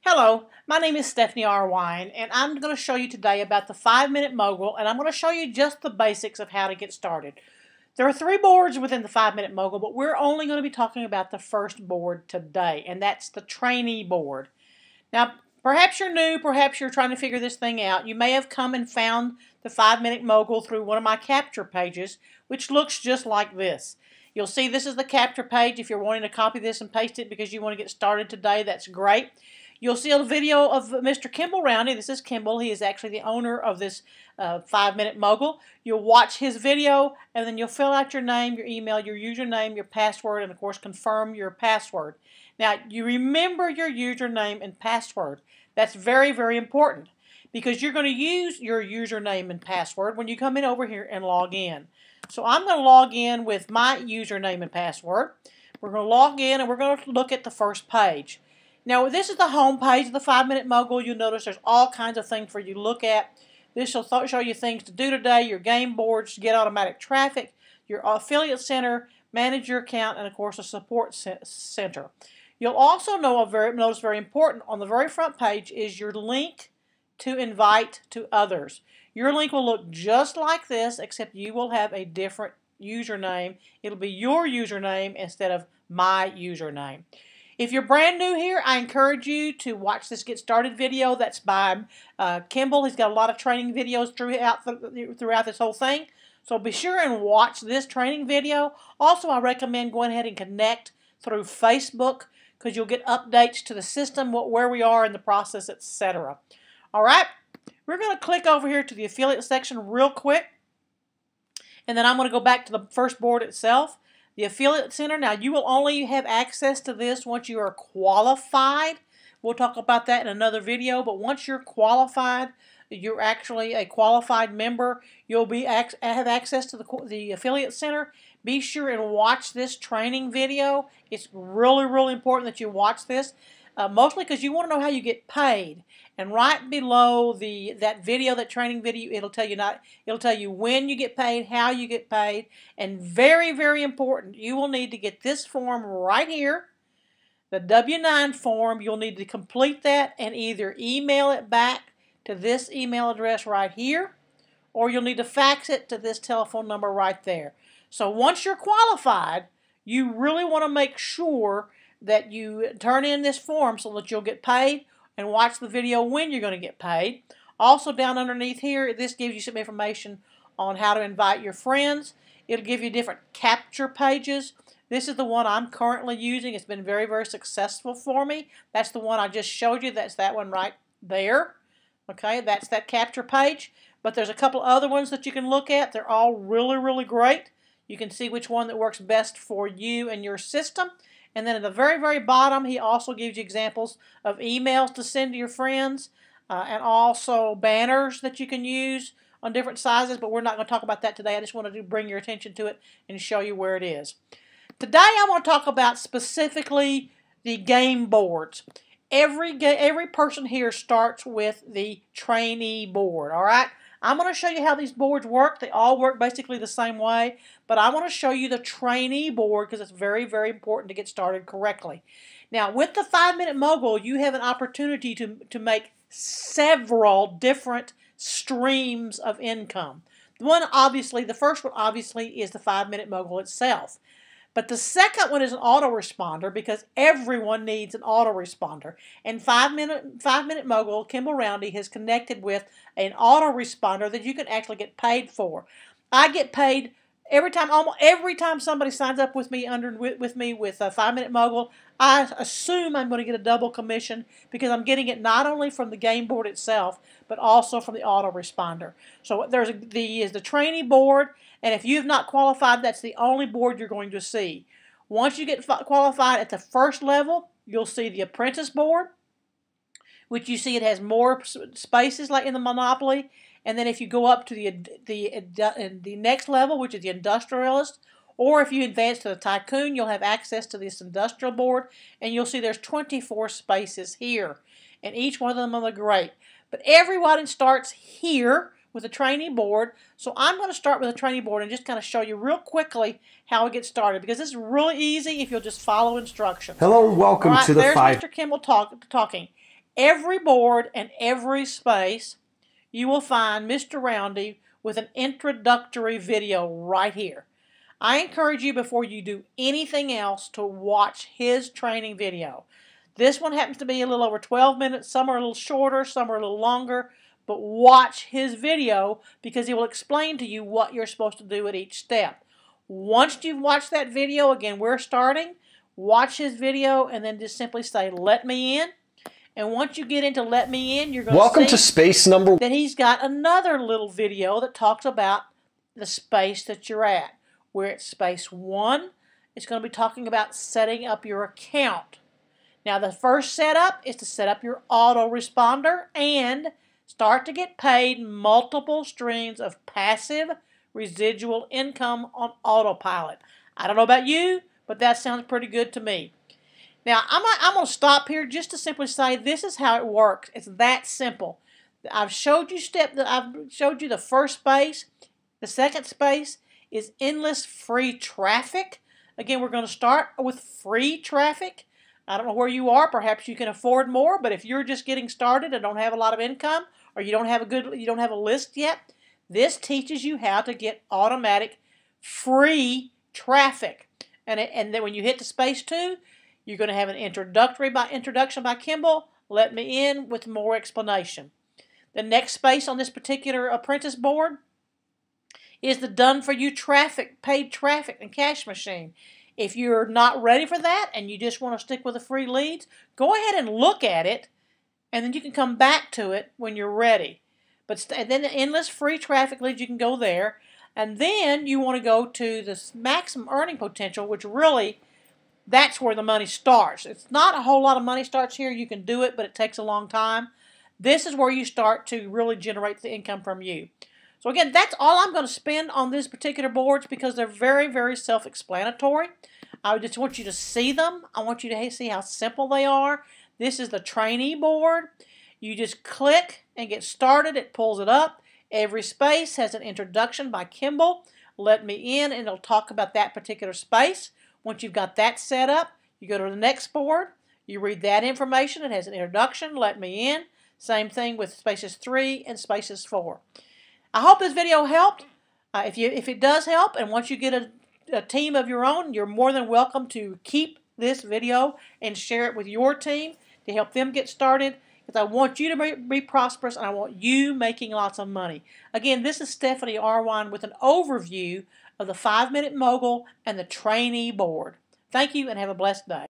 Hello, my name is Stephanie R. Wine, and I'm going to show you today about the 5-Minute Mogul, and I'm going to show you just the basics of how to get started. There are 3 boards within the 5-Minute Mogul, but we're only going to be talking about the first board today, and that's the Trainee board. Now, perhaps you're new, perhaps you're trying to figure this thing out. You may have come and found the 5-Minute Mogul through one of my capture pages, which looks just like this. You'll see this is the capture page. If you're wanting to copy this and paste it because you want to get started today, that's great. You'll see a video of Mr. Kimball Roundy. This is Kimball. He is actually the owner of this 5-Minute Mogul. You'll watch his video, and then you'll fill out your name, your email, your username, your password, and of course confirm your password. Now, you remember your username and password. That's very, very important because you're going to use your username and password when you come in over here and log in. So I'm going to log in with my username and password. We're going to log in, and we're going to look at the first page. Now, this is the home page of the 5-Minute Mogul. You'll notice there's all kinds of things for you to look at. This will show you things to do today, your game boards, get automatic traffic, your affiliate center, manage your account, and of course a support center. You'll also notice very important, on the very front page is your link to invite to others. Your link will look just like this, except you will have a different username. It'll be your username instead of my username. If you're brand new here, I encourage you to watch this Get Started video. That's by Kimball. He's got a lot of training videos throughout this whole thing. So be sure and watch this training video. Also, I recommend going ahead and connect through Facebook because you'll get updates to the system, where we are in the process, etc. All right, we're going to click over here to the affiliate section real quick. And then I'm going to go back to the first board itself. The Affiliate Center, now you will only have access to this once you are qualified. We'll talk about that in another video, but once you're qualified, you're actually a qualified member, you'll have access to the Affiliate Center. Be sure and watch this training video. It's really, really important that you watch this, mostly because you want to know how you get paid. And right below that video, that training video, it'll tell you when you get paid, how you get paid, and very, very important, you will need to get this form right here, the W-9 form. You'll need to complete that and either email it back to this email address right here, or you'll need to fax it to this telephone number right there. So once you're qualified, you really want to make sure that you turn in this form so that you'll get paid, and watch the video when you're going to get paid. Also down underneath here, this gives you some information on how to invite your friends. It'll give you different capture pages. This is the one I'm currently using. It's been very, very successful for me. That's the one I just showed you. That's that one right there. Okay, that's that capture page. But there's a couple other ones that you can look at. They're all really, really great. You can see which one that works best for you and your system. And then at the very, very bottom, he also gives you examples of emails to send to your friends and also banners that you can use on different sizes, but we're not going to talk about that today. I just wanted to bring your attention to it and show you where it is. Today, I want to talk about specifically the game boards. Every person here starts with the trainee board, all right? I'm going to show you how these boards work. They all work basically the same way, but I want to show you the trainee board because it's very, very important to get started correctly. Now, with the 5-Minute Mogul, you have an opportunity to make several different streams of income. The first one obviously is the 5-Minute Mogul itself. But the second one is an autoresponder because everyone needs an autoresponder. And 5-Minute Mogul, Kimball Roundy, has connected with an autoresponder that you can actually get paid for. I get paid almost every time somebody signs up with me with a 5-Minute Mogul. I assume I'm going to get a double commission because I'm getting it not only from the game board itself, but also from the autoresponder. So there's the trainee board. And if you have not qualified, that's the only board you're going to see. Once you get qualified at the first level, you'll see the apprentice board, which you see it has more spaces like in the Monopoly. And then if you go up to the next level, which is the industrialist, or if you advance to the tycoon, you'll have access to this industrial board. And you'll see there's 24 spaces here. And each one of them are great. But everyone starts here with a trainee board. So I'm going to start with a trainee board and just kind of show you real quickly how it gets started because this is really easy if you'll just follow instructions. Hello, welcome to the There's Mr. Kimball talking. every board and every space, you will find Mr. Roundy with an introductory video right here. I encourage you before you do anything else to watch his training video. This one happens to be a little over 12 minutes. Some are a little shorter, some are a little longer. But watch his video because he will explain to you what you're supposed to do at each step. Once you've watched that video, again, we're starting. Watch his video and then just simply say, "Let me in." And once you get into "Let me in," you're going to see Welcome to space number that he's got another little video that talks about the space that you're at. We're at space 1. It's going to be talking about setting up your account. Now, the first setup is to set up your autoresponder and start to get paid multiple streams of passive residual income on autopilot. I don't know about you, but that sounds pretty good to me. Now, I'm going to stop here just to simply say this is how it works. It's that simple. I've showed you the first space. The second space is endless free traffic. Again, we're going to start with free traffic. I don't know where you are. Perhaps you can afford more, but if you're just getting started and don't have a lot of income, or you don't have a list yet, this teaches you how to get automatic free traffic. And then when you hit to space 2, you're going to have an introduction by Kimball. Let me in with more explanation. The next space on this particular apprentice board is the done for you traffic, paid traffic and cash machine. If you're not ready for that and you just want to stick with the free leads, go ahead and look at it, and then you can come back to it when you're ready. And then the endless free traffic leads, you can go there. And then you want to go to the maximum earning potential, which really, that's where the money starts. It's not a whole lot of money starts here. You can do it, but it takes a long time. This is where you start to really generate the income from you. So again, that's all I'm going to spend on these particular boards because they're very, very self-explanatory. I just want you to see them. I want you to see how simple they are. This is the trainee board. You just click and get started. It pulls it up. Every space has an introduction by Kimball. Let me in, and it'll talk about that particular space. Once you've got that set up, you go to the next board. You read that information. It has an introduction. Let me in. Same thing with spaces 3 and spaces 4. I hope this video helped. If it does help, and once you get a team of your own, you're more than welcome to keep this video and share it with your team to help them get started. Because I want you to be prosperous, and I want you making lots of money. Again, this is Stephanie Arwine with an overview of the 5-Minute Mogul and the Trainee Board. Thank you, and have a blessed day.